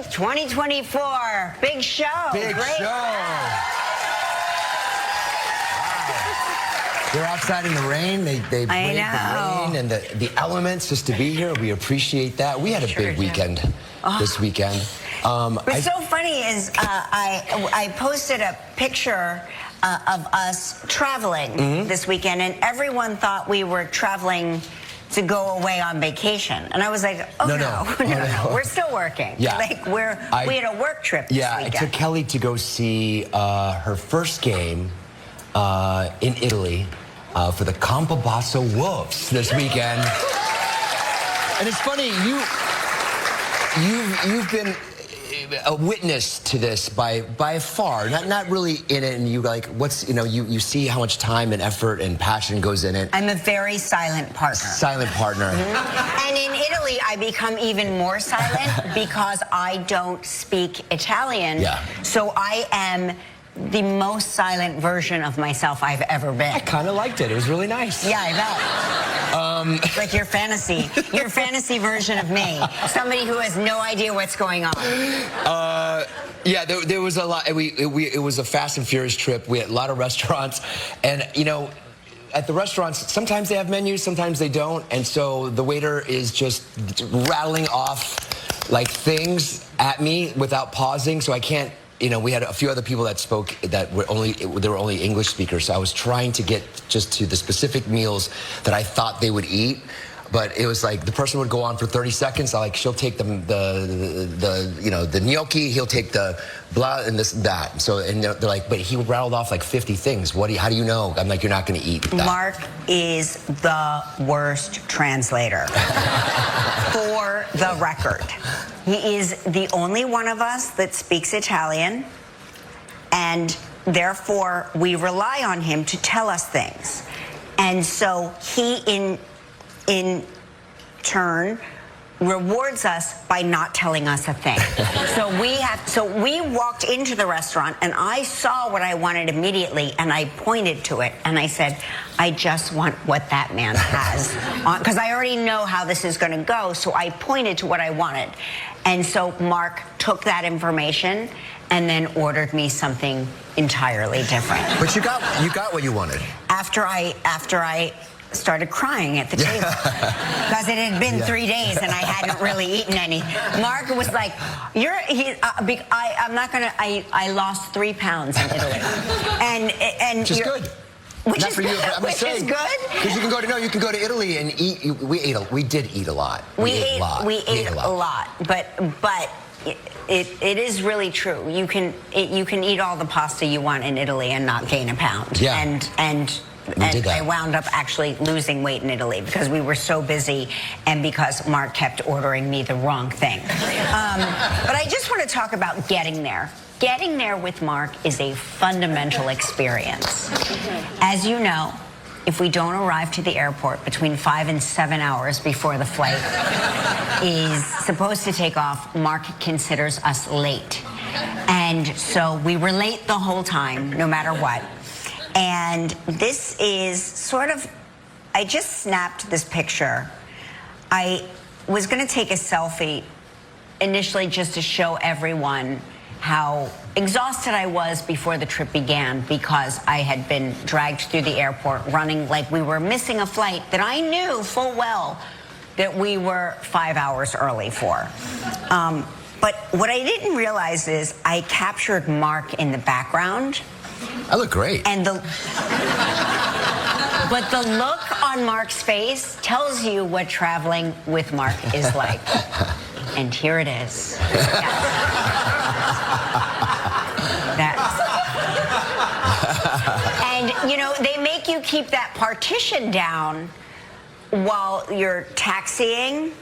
16th, 2024. Big show. Big show. Wow. They're outside in the rain. They braved the rain and the elements just to be here. We appreciate that. We had a big weekend this weekend. What's so funny is I posted a picture of us traveling this weekend, and everyone thought we were traveling to go away on vacation. And I was like, no. We're still working. Yeah. Like we had a work trip this weekend. I took Kelly to go see her first game in Italy for the Campobasso Wolves this weekend. And it's funny, you've been a witness to this by far, not really in it, and you you see how much time and effort and passion goes in it. I'm a very silent partner. Silent partner. And in Italy, I become even more silent because I don't speak Italian. Yeah. So I am the most silent version of myself I've ever been. I kind of liked it. It was really nice. Yeah, I bet. Like your fantasy version of me. Somebody who has no idea what's going on. Yeah, there was a lot. It was a fast and furious trip. We had a lot of restaurants, and at the restaurants, sometimes they have menus, sometimes they don't, and so the waiter is just rattling off like things at me without pausing, so I can't. We had a few other people that spoke that were only English speakers, so I was trying to get just to the specific meals that I thought they would eat. But it was like the person would go on for 30 seconds. She'll take the gnocchi, he'll take the blah and this and that. So they're like, but he rattled off like 50 things. How do you know? I'm like, you're not going to eat that. Mark is the worst translator. For the record, he is the only one of us that speaks Italian, and therefore we rely on him to tell us things. And so he in turn rewards us by not telling us a thing. So we walked into the restaurant, and I saw what I wanted immediately, and I pointed to it, and I said, I just want what that man has on, because I already know how this is going to go. So I pointed to what I wanted, and so Mark took that information and then ordered me something entirely different. But you got what you wanted. After I started crying at the table because it had been 3 days and I hadn't really eaten any. Mark was like, I lost 3 pounds in Italy. And which is good. Which Not is for you, good. which is good. Because you can go to Italy and eat. We did eat a lot. We ate a lot. But it is really true. You can eat all the pasta you want in Italy and not gain a pound. Yeah. And I wound up actually losing weight in Italy because we were so busy and because Mark kept ordering me the wrong thing. But I just want to talk about getting there. Getting there with Mark is a fundamental experience. As you know, if we don't arrive to the airport between 5 and 7 hours before the flight is supposed to take off, Mark considers us late. And so we were late the whole time, no matter what. And this is sort of, I just snapped this picture. I was going to take a selfie initially just to show everyone how exhausted I was before the trip began because I had been dragged through the airport running like we were missing a flight that I knew full well that we were 5 hours early for. But what I didn't realize is I captured Mark in the background. I look great. And but the look on Mark's face tells you what traveling with Mark is like. And here it is. And they make you keep that partition down while you're taxiing,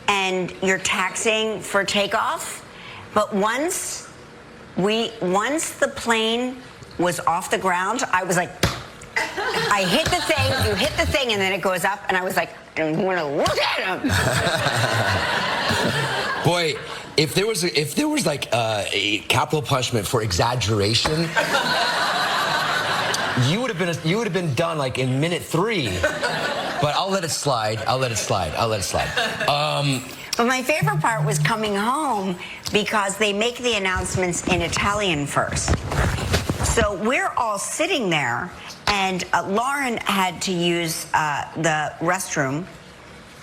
and you're taxiing for takeoff. But once the plane was off the ground, I was like, I hit the thing, you hit the thing, and then it goes up, and I was like, I'm gonna look at him. Boy, if there was like a capital punishment for exaggeration, you would have been done like in minute 3. But I'll let it slide. But my favorite part was coming home because they make the announcements in Italian first. So we're all sitting there, and Lauren had to use the restroom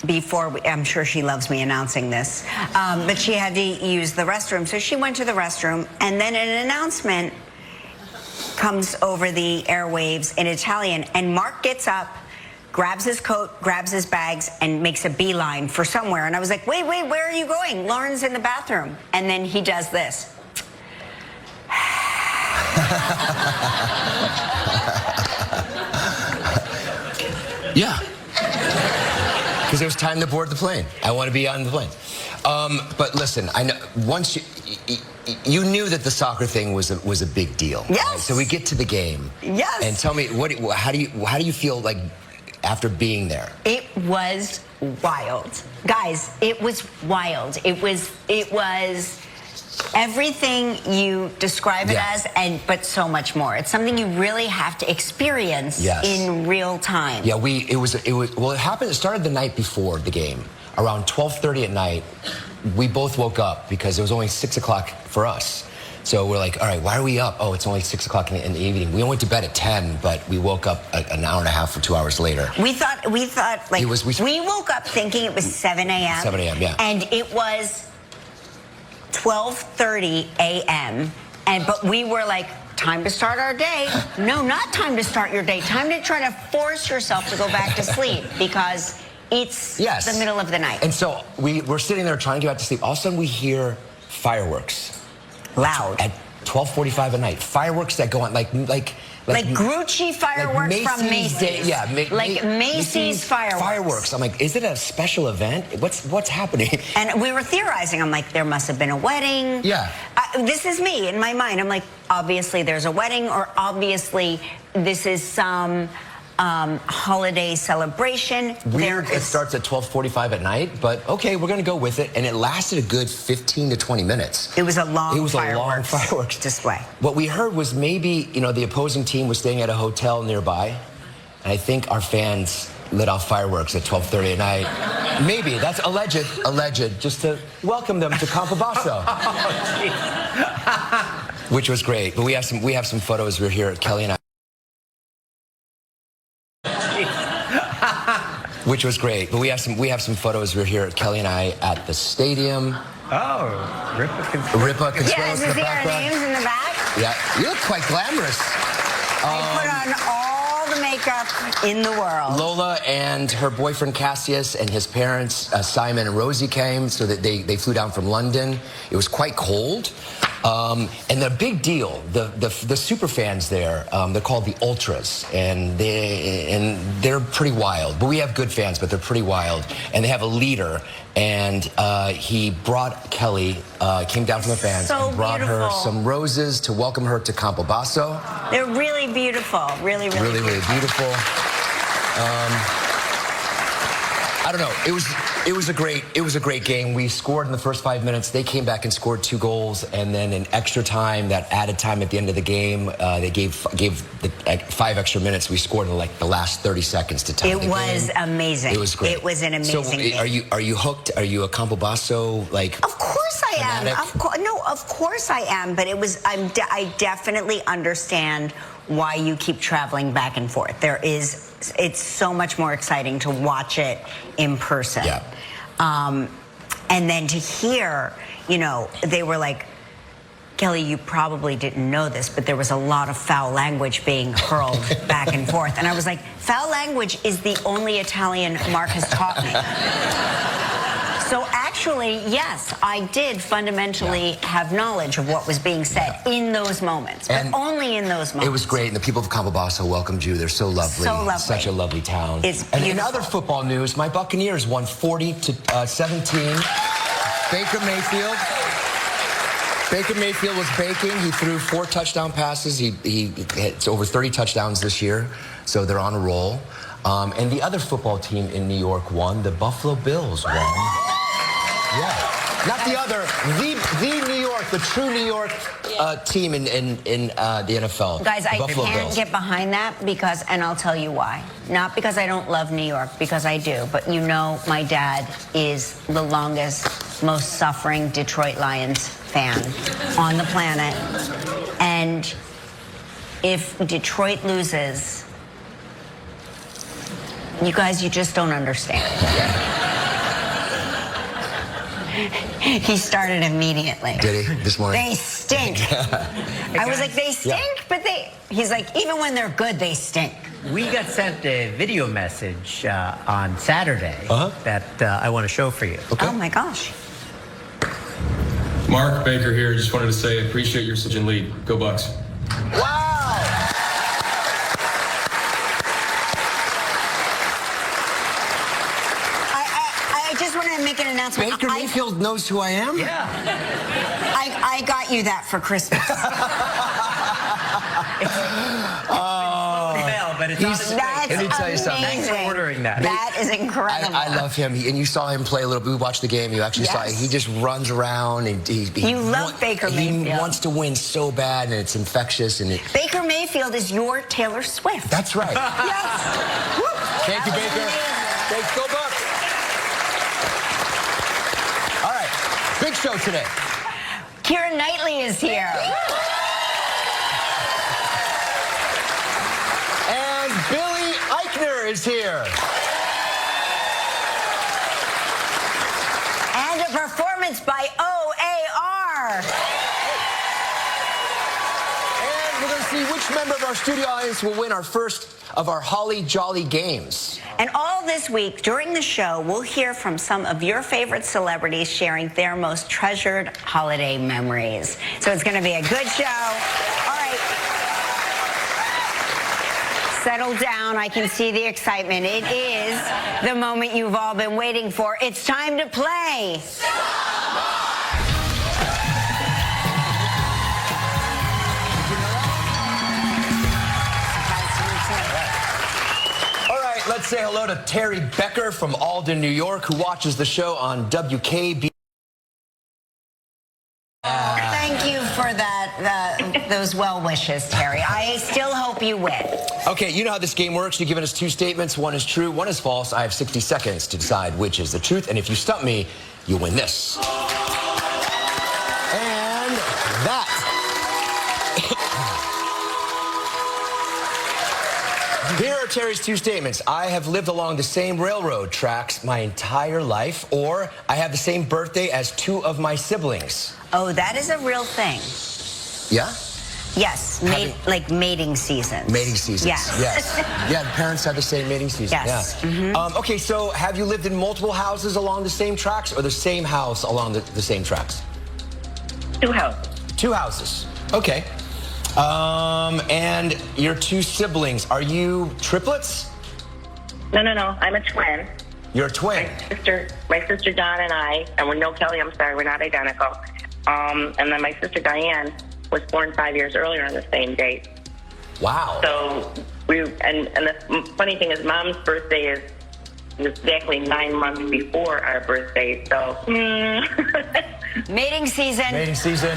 before, I'm sure she loves me announcing this, but she had to use the restroom. So she went to the restroom, and then an announcement comes over the airwaves in Italian, and Mark gets up, grabs his coat, grabs his bags, and makes a beeline for somewhere. And I was like, wait, where are you going? Lauren's in the bathroom. And then he does this. Yeah. Because it was time to board the plane. I want to be on the plane. But listen, I know once you knew that the soccer thing was a big deal. Yes. Right? So we get to the game. Yes. And tell me, how do you feel like after being there? It was wild, guys. It was wild. It was everything you describe it as, but so much more. It's something you really have to experience in real time. Yeah, it happened. It started the night before the game, around 12:30 at night. We both woke up because it was only 6 o'clock for us. So we're like, all right, why are we up? Oh, it's only 6 o'clock in the evening. We went to bed at 10, but we woke up an hour and a half or 2 hours later. We thought like we woke up thinking it was 7 a.m. 7 a.m. Yeah. And it was 12:30 a.m. But we were like, time to start our day. No, not time to start your day. Time to try to force yourself to go back to sleep because it's the middle of the night. And so we're sitting there trying to get back to sleep. All of a sudden we hear fireworks. Loud. At 12:45 at night. Fireworks that go on like Grucci fireworks like from Macy's. Macy's fireworks. Fireworks. I'm like, is it a special event? What's happening? And we were theorizing. I'm like, there must have been a wedding. Yeah. This is me in my mind. I'm like, obviously there's a wedding, or obviously this is some holiday celebration. Weird. It starts at 12:45 at night, but okay, we're gonna go with it. And it lasted a good 15 to 20 minutes. It was a long fireworks display. What we heard was maybe the opposing team was staying at a hotel nearby, and I think our fans lit off fireworks at 12:30 at night. Maybe that's alleged, just to welcome them to Campobasso. Which was great. But we have some photos. We're here, Kelly and I. Which was great, but we have some photos. We're here, Kelly and I, at the stadium. Oh, Ripa Consuelos in the background. Our names in the back. Yeah, you look quite glamorous. I put on all the makeup in the world. Lola and her boyfriend Cassius and his parents, Simon and Rosie, came, so that they flew down from London. It was quite cold. And the big deal, the super fans there, they're called the Ultras, and they're pretty wild. But we have good fans, but they're pretty wild. And they have a leader, and he brought Kelly, came down from the fans, and brought her some roses to welcome her to Campobasso. They're really beautiful, really beautiful. I don't know. It was a great game. We scored in the first 5 minutes. They came back and scored 2 goals, and then in extra time, that added time at the end of the game, they gave 5 extra minutes. We scored in like the last 30 seconds to tie the game. It was amazing. It was great. It was an amazing game. Are you hooked? Are you a Campobasso like? Of course I am. Of course I am. But I definitely understand why you keep traveling back and forth. It's so much more exciting to watch it in person. Yeah. And then to hear, they were like, Kelly, you probably didn't know this, but there was a lot of foul language being hurled back and forth. And I was like, foul language is the only Italian Mark has taught me. So actually, yes, I did fundamentally have knowledge of what was being said in those moments, but only in those moments. It was great, and the people of Campobasso welcomed you. They're so lovely. So lovely. Such a lovely town. It's beautiful. And in other football news, my Buccaneers won 40-17. Baker Mayfield was baking. He threw 4 touchdown passes. It's over 30 touchdowns this year, so they're on a roll. And the other football team in New York won. The Buffalo Bills won. Yeah. Not the other, the New York, the true New York team in the NFL. Guys, I Buffalo can't Bills. get behind that because, and I'll tell you why. Not because I don't love New York, because I do. But you know, my dad is the longest, most suffering Detroit Lions fan on the planet. And if Detroit loses, you guys, you just don't understand. He started immediately. Did he? This morning? They stink. I was like, they stink? But he's like, even when they're good, they stink. We got sent a video message on Saturday that I want to show for you. Okay. Oh my gosh. Mark Baker here. Just wanted to say I appreciate your such a lead. Go Bucks. Wow! I just want to make an announcement. Baker Mayfield knows who I am? Yeah. I got you that for Christmas. But it's not That's Let me tell you something. amazing. Thanks for ordering that. That is incredible. I love him. And you saw him play a little bit. We watched the game. You actually saw it. He just runs around. And You love Baker Mayfield. He wants to win so bad, and it's infectious. And Baker Mayfield is your Taylor Swift. that's right. Yes. Thank you, Baker. Thanks, go Bucks. All right, big show today. Keira Knightley is here. And Billy Eichner is here. And a performance by OAR. And we're going to see which member of our studio audience will win our first of our Holly Jolly games. And all this week, during the show, we'll hear from some of your favorite celebrities sharing their most treasured holiday memories. So it's going to be a good show. All right. Settle down. I can see the excitement. It is the moment you've all been waiting for. It's time to play. Let's say hello to Terry Becker from Alden, New York, who watches the show on WKB. Thank you for that, those well wishes, Terry. I still hope you win. Okay, you know how this game works. You've given us two statements. One is true, one is false. I have 60 seconds to decide which is the truth. And if you stump me, you win this. And that. Here are Terry's two statements. I have lived along the same railroad tracks my entire life, or I have the same birthday as two of my siblings. Oh, that is a real thing. Yeah? Yes, like mating seasons. Mating seasons. Yes. Yes. Yeah, the parents have the same mating season. Yes. Yeah. Mm-hmm. Okay, so have you lived in multiple houses along the same tracks, or the same house along the same tracks? Two houses. Two houses. Okay. And your two siblings, are you triplets? No. I'm a twin. You're a twin. My sister Dawn and I, and we're no Kelly, I'm sorry, we're not identical. And then my sister Diane was born 5 years earlier on the same date. Wow. So and the funny thing is Mom's birthday is exactly 9 months before our birthday, so. Mating season. Mating season.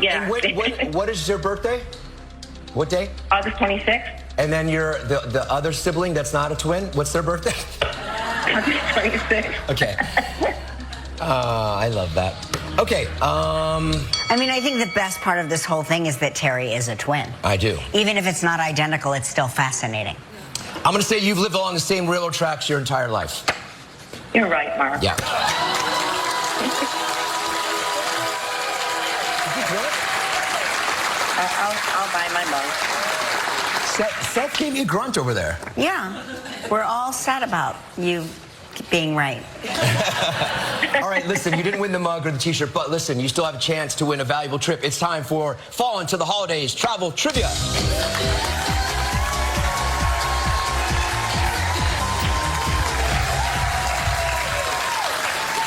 Yeah. And what is your birthday? What day? August 26th. And then the other sibling that's not a twin, what's their birthday? August 26th. Okay. I love that. Okay. I mean, I think the best part of this whole thing is that Terry is a twin. I do. Even if it's not identical, it's still fascinating. I'm going to say you've lived along the same railroad tracks your entire life. You're right, Mark. Yeah. I'll buy my mug. Seth gave me a grunt over there. Yeah, we're all sad about you being right. All right, listen, you didn't win the mug or the t-shirt, but listen, you still have a chance to win a valuable trip. It's time for Fall into the Holidays Travel Trivia.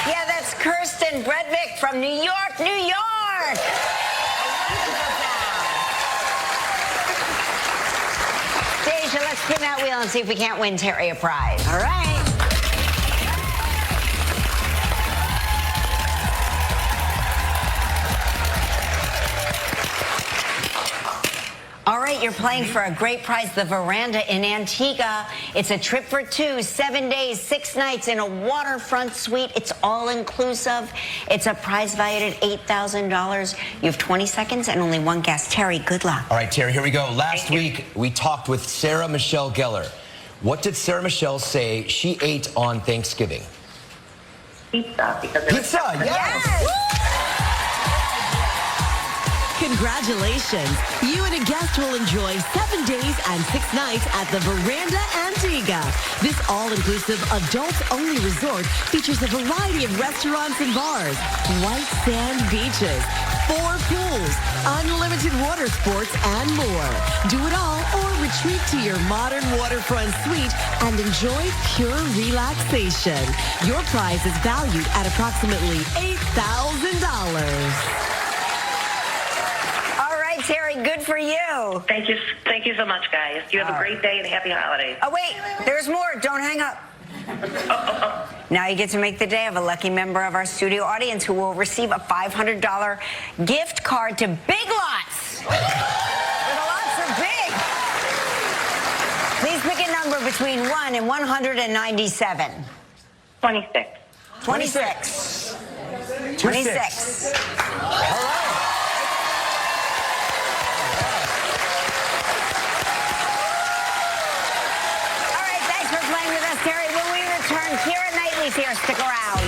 Yeah, that's Kirsten Bredvik from New York, New York. Deja, let's spin that wheel and see if we can't win Terry a prize. All right. you're playing for a great prize, the Veranda in Antigua. It's a trip for two, 7 days, 6 nights in a waterfront suite. It's all inclusive. It's a prize valued at $8,000. You have 20 seconds and only one guess. Terry, good luck. All right, Terry, here we go. Last week, we talked with Sarah Michelle Gellar. What did Sarah Michelle say she ate on Thanksgiving? Pizza. Pizza, yes! Congratulations. You and a guest will enjoy 7 days and 6 nights at the Veranda Antigua. This all-inclusive, adults-only resort features a variety of restaurants and bars, white sand beaches, 4 pools, unlimited water sports, and more. Do it all or retreat to your modern waterfront suite and enjoy pure relaxation. Your prize is valued at approximately $8,000. Terry, good for you. Thank you so much, guys. You have a great day and happy holidays. Oh, wait, there's more. Don't hang up. Now you get to make the day of a lucky member of our studio audience who will receive a $500 gift card to Big Lots. The lots are big. Please pick a number between 1 and 197. 26. 26. 26. Hello. Terry, when we return, Keira Knightley's here. Stick around.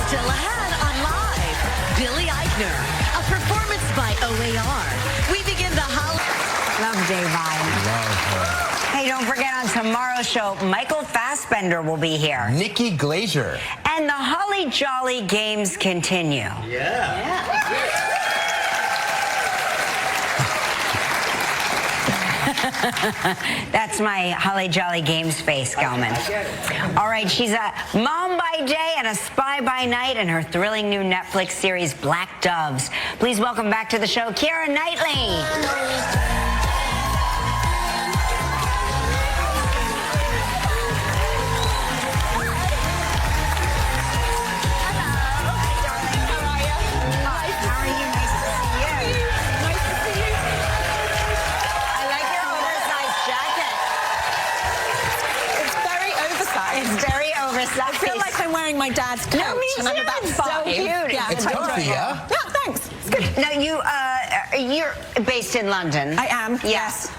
Still ahead on Live, Billy Eichner, a performance by OAR. We begin the holiday. Love Davine. Love her. Hey, don't forget on tomorrow's show, Michael Fassbender will be here. Nikki Glaser. And the Holly Jolly games continue. Yeah. That's my Holly Jolly Games face, Gelman. All right, she's a mom by day and a spy by night in her thrilling new Netflix series, Black Doves. Please welcome back to the show, Keira Knightley. I feel like I'm wearing my dad's coat, and I'm about 5. So cute. Yeah, It's comfy, yeah? Yeah, thanks. It's good. Now, you're based in London. I am, yes.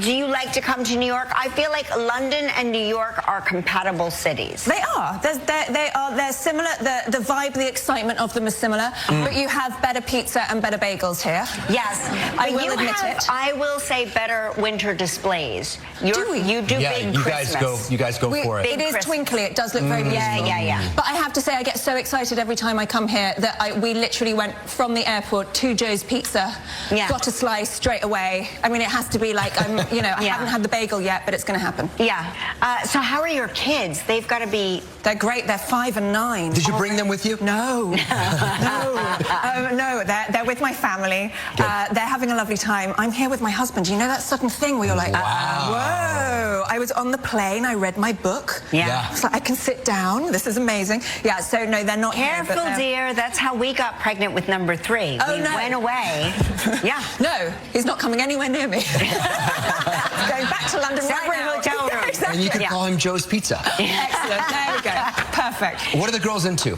Do you like to come to New York? I feel like London and New York are compatible cities. They are. They're similar. The vibe, the excitement of them is similar. But you have better pizza and better bagels here. Yes. I will you admit have, it. I will say better winter displays. Do we? You do Yeah, big you Christmas. guys go for it. It is twinkly. It does look very beautiful. Yeah. But I have to say, I get so excited every time I come here that we literally went from the airport to Joe's Pizza, got a slice straight away. I mean, it has to be like I haven't had the bagel yet, but it's going to happen. Yeah. So how are your kids? They've got to be... They're great. They're 5 and 9. Did you bring them with you? No. No, they're with my family. They're having a lovely time. I'm here with my husband. You know that sudden thing where you're like, whoa. I was on the plane. I read my book. Yeah. I was like, I can sit down. This is amazing. Yeah, so no, they're not Careful, here. dear. That's how we got pregnant with number 3. Oh, we no. went away. Yeah. No, he's not coming anywhere near me. Going back to London Separate right now. hotel room. Exactly. And you could call him Joe's Pizza. Excellent. There we go. Perfect. What are the girls into?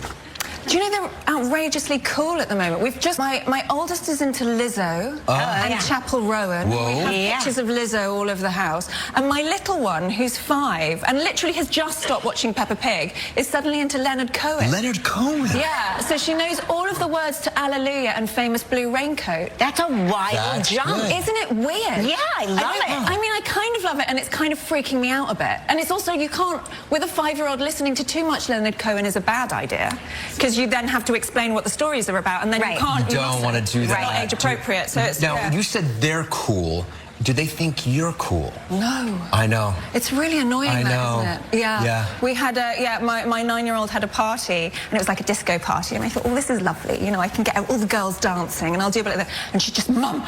Do you know they're outrageously cool at the moment? We've just my oldest is into Lizzo and Chapel Rowan. Whoa. We have pictures of Lizzo all over the house. And my little one, who's 5 and literally has just stopped watching Peppa Pig, is suddenly into Leonard Cohen. Leonard Cohen. Yeah, so she knows all of the words to Alleluia and Famous Blue Raincoat. That's a wild jump. good. Isn't it weird? Yeah, I love it. I mean, I kind of love it, and it's kind of freaking me out a bit. And it's also, you can't, with a 5-year-old, listening to too much Leonard Cohen is a bad idea, because you then have to explain what the stories are about, and then you can't. You don't want to do that. It's not age appropriate. So it's now you said they're cool. Do they think you're cool? No. I know. It's really annoying, I know. isn't it? Yeah. We had my 9-year-old had a party, and it was like a disco party, and I thought, oh, this is lovely. You know, I can get all the girls dancing, and I'll do a bit of that. And she's just, Mum,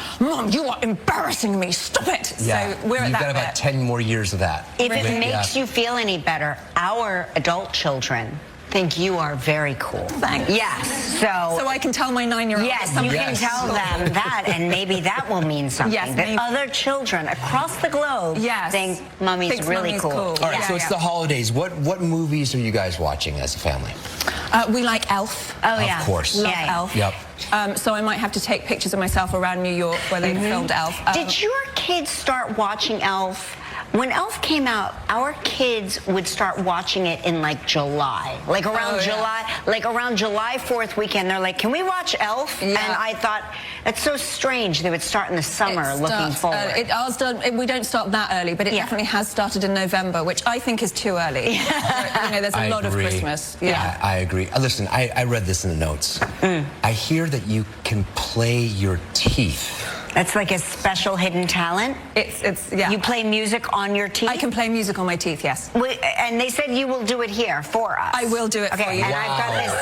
you are embarrassing me. Stop it. Yeah. So we're at that You've got about 10 more years of that. If it makes you feel any better, our adult children think you are very cool. Thanks. Yes. So I can tell my 9-year-old. Yes, you can tell them that, and maybe that will mean something. Yes, that maybe. other children across the globe think Mommy's Thinks really Mommy's cool. cool. All right, so it's the holidays. What movies are you guys watching as a family? We like Elf. Oh, yeah. Of course. Love Elf. Yep. So I might have to take pictures of myself around New York where they filmed Elf. Did your kids start watching Elf? When Elf came out, our kids would start watching it in like July, like around around July 4th weekend. They're like, "Can we watch Elf?" Yeah. And I thought that's so strange. They would start in the summer, looking forward. We don't start that early, but it definitely has started in November, which I think is too early. You know, there's a lot of Christmas. Yeah, I agree. Listen, I read this in the notes. I hear that you can play your teeth. That's like a special hidden talent. It's You play music on your teeth? I can play music on my teeth, yes. And they said you will do it here for us. I will do it for you. And I've got this.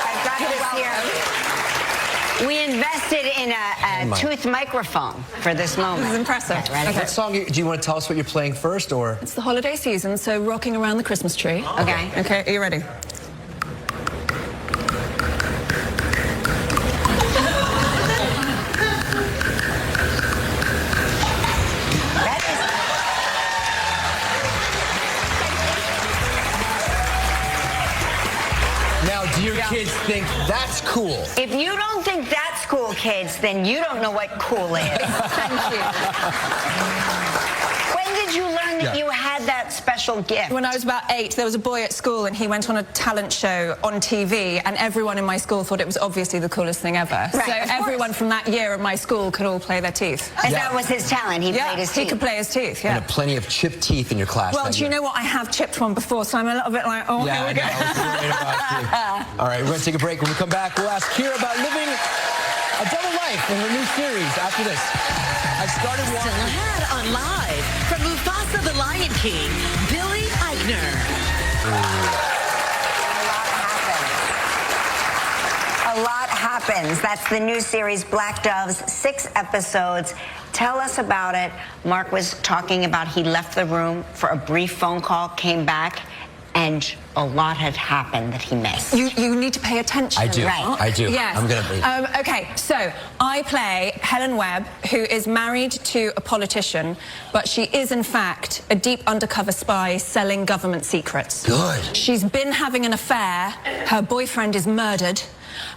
I've got this here. We invested in a tooth microphone for this moment. This is impressive. Okay. What song, do you want to tell us what you're playing first, or? It's the holiday season, so rocking around the Christmas tree. Okay. Okay, are you ready? Now, do your kids think that's cool? If you don't think that's cool, kids, then you don't know what cool is. Thank you. When did you learn that you had that special gift? When I was about 8, there was a boy at school and he went on a talent show on TV and everyone in my school thought it was obviously the coolest thing ever. Right, so everyone from that year at my school could all play their teeth. And that was his talent. He played his teeth. He could play his teeth, And plenty of chipped teeth in your class. Well, do you know what? I have chipped one before, so I'm a little bit like, oh, Yeah, here we go. I was worried about you. All right, we're going to take a break. When we come back, we'll ask Kira about living a double life in her new series after this. I started Still watching... ahead on Live from Mufasa the Lion King, Billy Eichner. A lot happens. That's the new series, Black Doves, 6 episodes. Tell us about it. Mark was talking about he left the room for a brief phone call, came back, and a lot had happened that he missed. You need to pay attention. I do. Right. I do. Yes. I'm going to... Okay, so I play Helen Webb, who is married to a politician, but she is, in fact, a deep undercover spy selling government secrets. Good. She's been having an affair. Her boyfriend is murdered.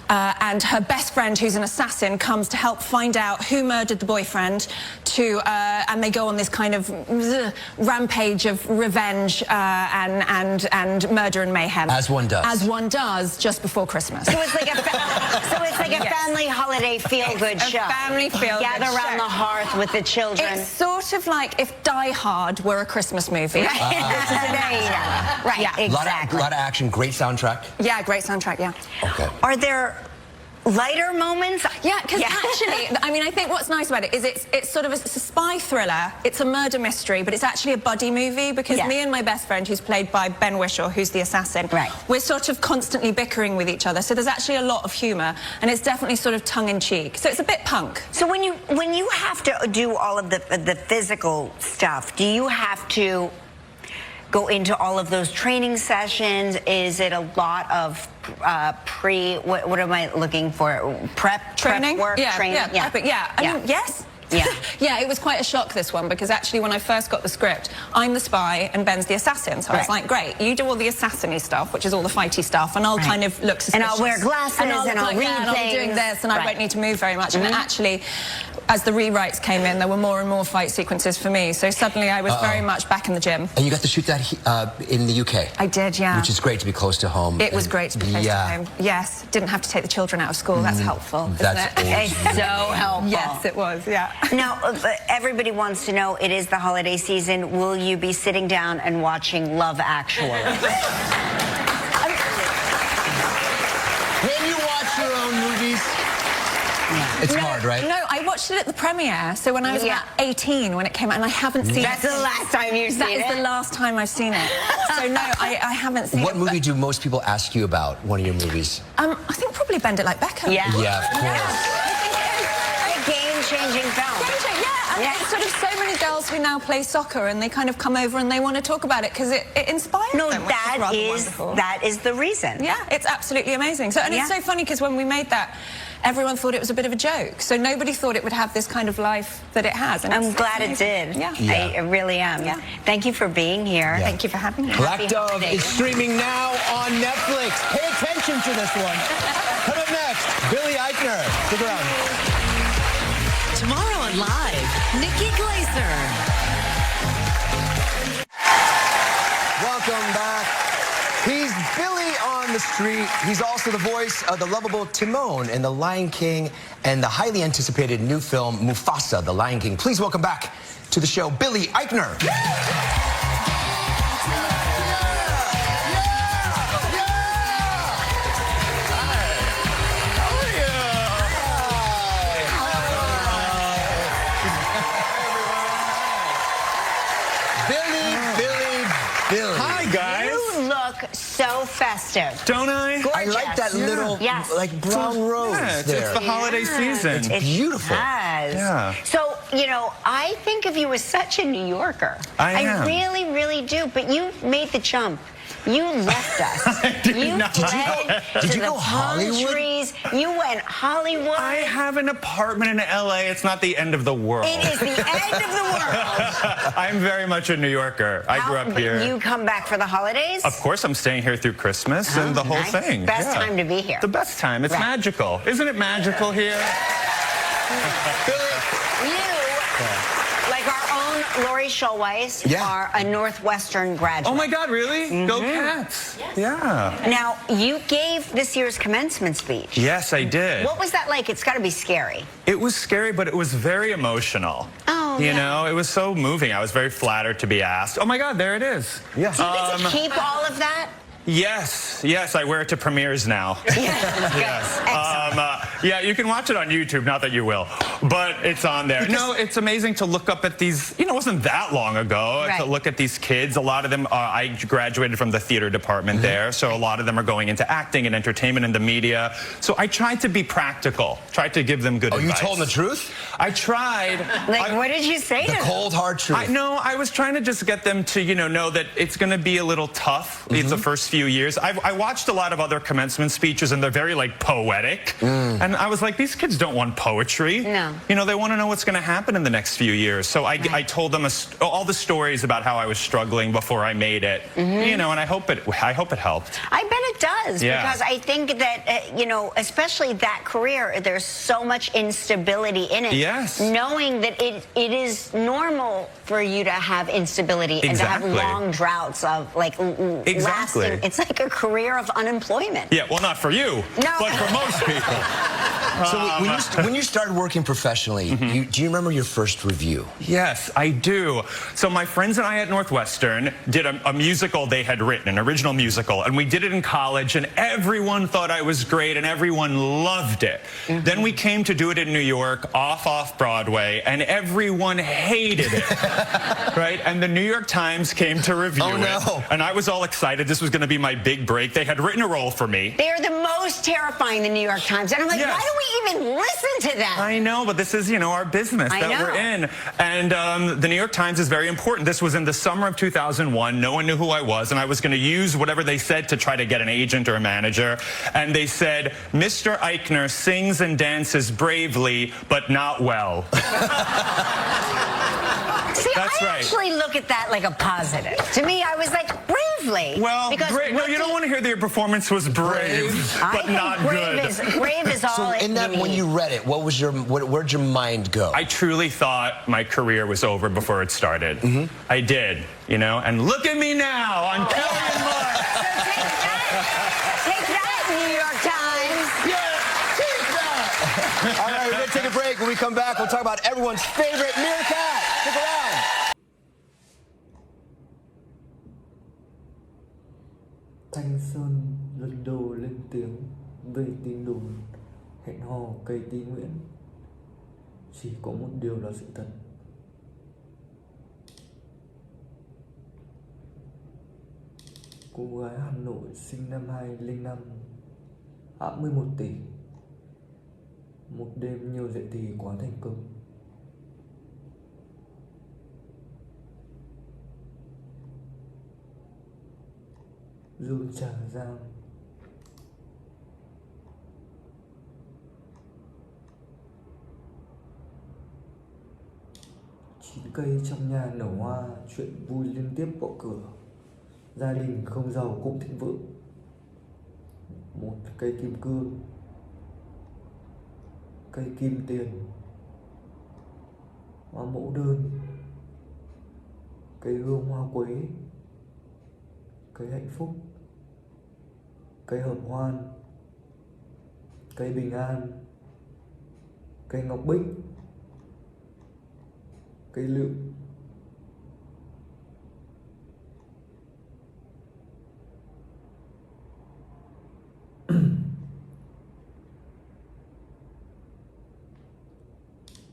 And her best friend, who's an assassin, comes to help find out who murdered the boyfriend. And they go on this kind of rampage of revenge and murder and mayhem. As one does. As one does, just before Christmas. So it's like a family holiday feel-good show. Family feel-good Gather around show. the hearth with the children. It's sort of like if Die Hard were a Christmas movie. There you go. Right, Yeah. exactly. A lot of action, great soundtrack. Yeah, great soundtrack, yeah. Okay. Are there lighter moments? Yeah, because actually, I mean, I think what's nice about it is it's sort of it's a spy thriller. It's a murder mystery, but it's actually a buddy movie because me and my best friend, who's played by Ben Whishaw, who's the assassin, we're sort of constantly bickering with each other. So there's actually a lot of humour, and it's definitely sort of tongue-in-cheek. So it's a bit punk. So when you have to do all of the physical stuff, do you have to go into all of those training sessions? Is it a lot of what am I looking for? Prep work? Training? I mean, yes. Yeah. Yeah, it was quite a shock, this one, because actually when I first got the script, I'm the spy and Ben's the assassin. So I was like, great, you do all the assassiny stuff, which is all the fighty stuff, and I'll kind of look suspicious. And I'll wear glasses, and I'll read and I'll be doing this, and I won't need to move very much. And actually, as the rewrites came in, there were more and more fight sequences for me. So suddenly I was very much back in the gym. And you got to shoot that in the UK. I did, yeah. Which is great to be close to home. It was great to be close to home. Yes, didn't have to take the children out of school. That's helpful, isn't it? It's so helpful. Yes, it was, yeah. Now, everybody wants to know, it is the holiday season. Will you be sitting down and watching Love Actually? Can you watch your own movies? It's hard, right? No, I watched it at the premiere, so when I was about 18 when it came out, and I haven't seen it. That's the last time you've seen it? That is the last time I've seen it. So no, I haven't seen it. What movie do most people ask you about, one of your movies? I think probably Bend It Like Beckham. Yeah. Yeah, of course. A game-changing film. Yeah, I mean, sort of so many girls who now play soccer and they kind of come over and they want to talk about it because it inspires No, them. Which is rather wonderful. that is the reason. Yeah, it's absolutely amazing. So, and it's so funny because when we made that, everyone thought it was a bit of a joke. So nobody thought it would have this kind of life that it has. And I'm glad it did. Yeah. I really am. Yeah. Thank you for being here. Thank you for having me. Black Happy Dove holidays. is streaming now on Netflix. Pay attention to this one. Coming up next, Billy Eichner. Stick around. Tomorrow on Live, Nikki Glaser. Welcome back. He's Billy on the street. He's also the voice of the lovable Timon in The Lion King and the highly anticipated new film Mufasa, The Lion King. Please welcome back to the show, Billy Eichner. Billy. Hi, guys. You look so festive. Don't I? I like that little, Yes. like, brown rose Yeah, it's there. the holiday season. It's beautiful. Yes. Yeah. So, you know, I think of you as such a New Yorker. I am. really, really do. But you made the jump. You left us. I did you not. fled Did to you the go palm Hollywood? trees. You went Hollywood. I have an apartment in LA. It's not the end of the world. It is the end of the world. I'm very much a New Yorker. I grew up But here. You come back for the holidays? Of course, I'm staying here through Christmas and the whole nice. thing. Best Yeah. time to be here. The best time. It's Right. magical. Isn't it magical here? You, like our own Lori Schulweis, Yeah. are a Northwestern graduate. Oh my God, really? Go Cats. Yeah. Now, you gave this year's commencement speech. Yes, I did. What was that like? It's got to be scary. It was scary, but it was very emotional. Oh, You yeah. know, it was so moving. I was very flattered to be asked. Oh my God, there it is. Yeah. Do you get to keep all of that? Yes, I wear it to premieres now. Yes. Excellent. Yeah, you can watch it on YouTube, not that you will, but it's on there. No, it's amazing to look up at these, you know, it wasn't that long ago, Right. to look at these kids. A lot of them, I graduated from the theater department there, so a lot of them are going into acting and entertainment and the media. So I tried to be practical, tried to give them good advice. Oh, you told them the truth? I tried. Like, what did you say to The them? cold, hard truth. I was trying to just get them to, know that it's going to be a little tough. It's the first few years. I watched a lot of other commencement speeches, and they're very, like, poetic. And I was like, these kids don't want poetry. No. They want to know what's going to happen in the next few years. So I told them all the stories about how I was struggling before I made it. And I hope it helped. I bet it does, Yeah. because I think that, especially that career, there's so much instability in it. Yes. Knowing that it is normal for you to have instability and to Exactly. have long droughts of, like, Exactly. lasting. It's like a career of unemployment. Yeah, well, not for you, No. but for most people. So when you started working professionally, do you remember your first review? Yes, I do. So my friends and I at Northwestern did a musical they had written, an original musical, and we did it in college, and everyone thought I was great, and everyone loved it. Then we came to do it in New York, off Broadway, and everyone hated it, right? And the New York Times came to review Oh, no. it, and I was all excited. This was going to be my big break. They had written a role for me. They are the most terrifying, the New York Times. And I'm like, Yes. why do we even listen to them? I know, but this is, our business I that know. we're in. And the New York Times is very important. This was in the summer of 2001. No one knew who I was, and I was going to use whatever they said to try to get an agent or a manager. And they said, Mr. Eichner sings and dances bravely, but not well. See, That's I right. actually look at that like a positive. To me, I was like, bravely. Well, because no, you don't want to hear that your performance was brave, I but think good. brave is all So in that, you when need. you read it, where'd your mind go? I truly thought my career was over before it started. I did, and look at me now. I'm Kelly and Mark. So take that, New York Times. All right, we're going to take a break. When we come back, we'll talk about everyone's favorite meerkat. Stick around. Thanh Sơn lần đầu lên tiếng về tin đồn hẹn hò cây tí Nguyễn. Chỉ có một điều là sự thật. Cô gái Hà Nội sinh năm 2005, ẵm 11 tỷ. Một đêm nhiều dậy thì quá thành công. Dương Trà Giang. Chín cây trong nhà nở hoa, chuyện vui liên tiếp gõ cửa. Gia đình không giàu cũng thịnh vượng. Một cây kim cương, cây kim tiền, hoa mẫu đơn, cây hương hoa quế, cây hạnh phúc, cây hợp hoan, cây bình an, cây ngọc bích, cây lựu,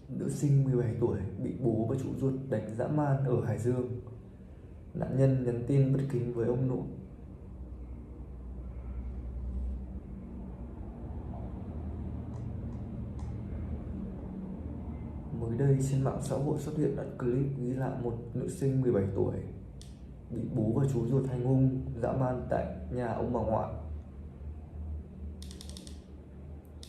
nữ sinh 17 tuổi bị bố và chủ ruột đánh dã man ở Hải Dương. Nạn nhân nhắn tin bất kính với ông nội. Mới đây trên mạng xã hội xuất hiện đoạn clip ghi lại một nữ sinh 17 tuổi bị bố và chú ruột hành hung dã man tại nhà ông bà ngoại.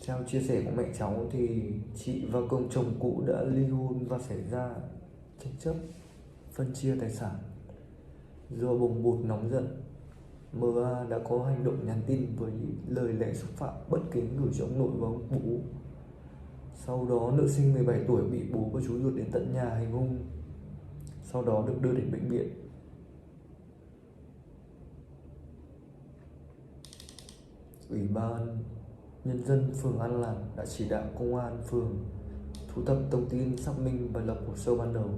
Theo chia sẻ của mẹ cháu thì chị và công chồng cũ đã ly hôn và xảy ra tranh chấp phân chia tài sản. Do bồng bột nóng giận, MA đã có hành động nhắn tin với lời lẽ xúc phạm bất kính gửi cho ông nội và ông bố. Sau đó nữ sinh 17 tuổi bị bố và chú ruột đến tận nhà hành hung, sau đó được đưa đến bệnh viện. Ủy ban Nhân dân phường An Lạc đã chỉ đạo công an phường thu thập thông tin, xác minh và lập hồ sơ ban đầu.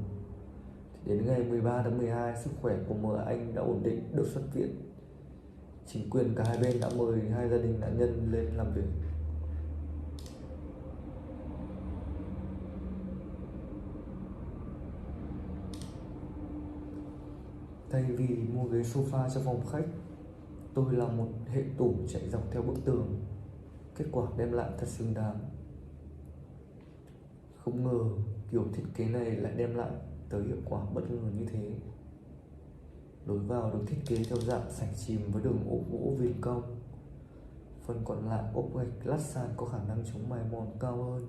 Đến ngày 13 tháng 12, sức khỏe của M Anh đã ổn định, được xuất viện. Chính quyền cả hai bên đã mời hai gia đình nạn nhân lên làm việc. Thay vì mua ghế sofa cho phòng khách, tôi làm một hệ tủ chạy dọc theo bức tường. Kết quả đem lại thật xứng đáng. Không ngờ kiểu thiết kế này lại đem lại tới hiệu quả bất ngờ như thế. Lối vào được thiết kế theo dạng sảnh chìm với đường ốp gỗ viền cong. Phần còn lại ốp gạch lát sàn có khả năng chống mài mòn cao hơn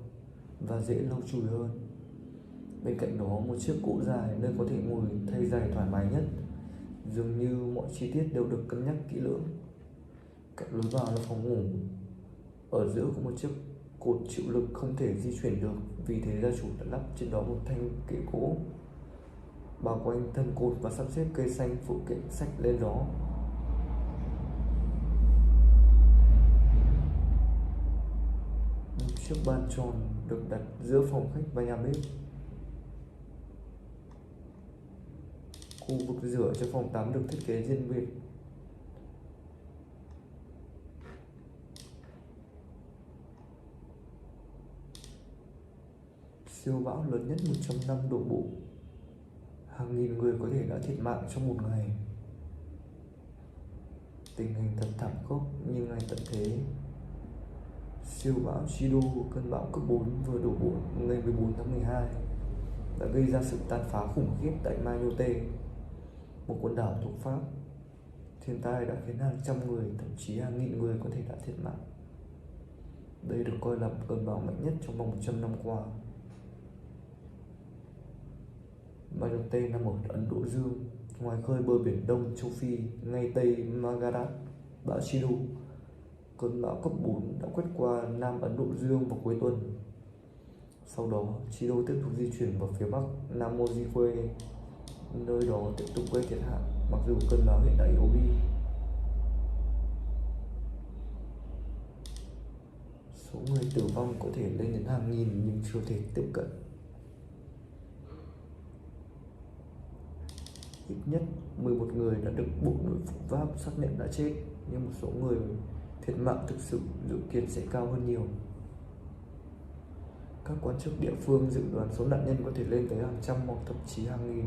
và dễ lau chùi hơn. Bên cạnh đó một chiếc cỗ dài nơi có thể ngồi thay giày thoải mái nhất. Dường như mọi chi tiết đều được cân nhắc kỹ lưỡng. Cạnh lối vào là phòng ngủ. Ở giữa có một chiếc cột chịu lực không thể di chuyển được, vì thế gia chủ đã lắp trên đó một thanh kệ gỗ bao quanh thân cột và sắp xếp cây xanh phụ kiện sách lên đó. Một chiếc bàn tròn được đặt giữa phòng khách và nhà bếp. Khu vực rửa cho phòng tắm được thiết kế riêng biệt. Siêu bão lớn nhất 100 năm đổ bộ. Hàng nghìn người có thể đã thiệt mạng trong một ngày. Tình hình thật thảm khốc như ngày tận thế. Siêu bão Chido, cơn bão cấp 4 vừa đổ bộ ngày 14 tháng 12 đã gây ra sự tàn phá khủng khiếp tại Mayotte, một quần đảo thuộc Pháp. Thiên tai đã khiến hàng trăm người, thậm chí hàng nghìn người có thể đã thiệt mạng. Đây được coi là cơn bão mạnh nhất trong vòng 100 năm qua. Mayotte nằm ở Ấn Độ Dương, ngoài khơi bờ biển Đông châu Phi, ngay tây Magadat. Bão Chido, cơn bão cấp 4 đã quét qua Nam Ấn Độ Dương vào cuối tuần. Sau đó, Chido tiếp tục di chuyển vào phía bắc Nam Mozambique, nơi đó tiếp tục gây thiệt hại, mặc dù cơn bão hiện đã yếu đi. Số người tử vong có thể lên đến hàng nghìn nhưng chưa thể tiếp cận. Ít nhất 11 người đã được Bộ Nội vụ Pháp xác nhận đã chết, nhưng một số người thiệt mạng thực sự dự kiến sẽ cao hơn nhiều. Các quan chức địa phương dự đoán số nạn nhân có thể lên tới hàng trăm hoặc thậm chí hàng nghìn.